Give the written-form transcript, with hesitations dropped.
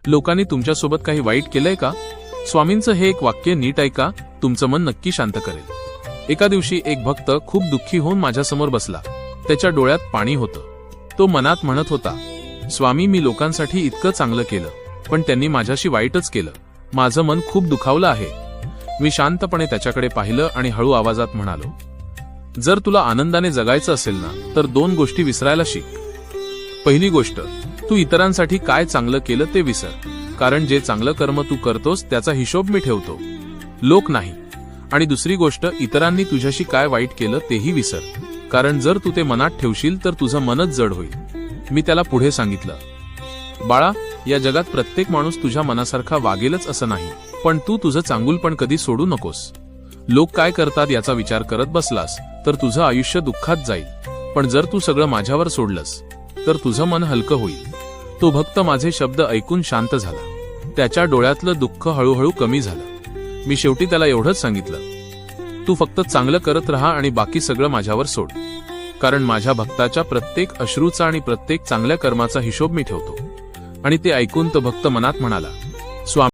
लोकांनी तुमच्यासोबत काही वाईट केलंय का? स्वामींचं हे एक वाक्य नीट ऐका, तुमचं मन नक्की शांत करेल। एका दिवशी एक भक्त खूप दुःखी होऊन माझ्यासमोर बसला। त्याच्या डोळ्यात पाणी होतं। तो मनात म्हणत होता, स्वामी, मी लोकांसाठी इतकं चांगलं केलं, पण त्यांनी माझ्याशी वाईटच केलं। माझं मन खूप दुखावलं आहे। मी शांतपणे त्याच्याकडे पाहिलं आणि हळू आवाजात म्हणालो, जर तुला आनंदाने जगायचं असेल ना, तर 2 गोष्टी विसरायला शिक। पहिली गोष्ट, तू इतरांसाठी काय चांगलं केलं ते विसर, कारण जे चांगलं कर्म तू करतोस त्याचा हिशोब मी ठेवतो, लोक नाही। आणि दुसरी गोष्ट, इतरांनी तुझ्याशी काय वाईट केलं तेही विसर, कारण जर तू ते मनात ठेवशील तर तुझं मनच जड होईल। मी त्याला पुढे सांगितलं, बाळा, या जगात प्रत्येक माणूस तुझ्या मनासारखा वागेलच असं नाही, पण तू तुझं चांगुलपण कधी सोडू नकोस। लोक काय करतात याचा विचार करत बसलास तर तुझं आयुष्य दुःखात जाईल, पण जर तू सगळं माझ्यावर सोडलंस तर तुझं मन हलकं होईल। तो भक्त माझे शब्द ऐकून शांत झाला। त्याच्या डोळ्यातलं दुःख हळूहळू कमी झालं। मी शेवटी त्याला एवढंच सांगितलं, तू फक्त चांगलं करत राहा आणि बाकी सगळं माझ्यावर सोड, कारण माझ्या भक्ताच्या प्रत्येक अश्रूचा आणि प्रत्येक चांगल्या कर्माचा हिशोब मी ठेवतो। आणि ते ऐकून तो भक्त मनात म्हणाला, स्वामी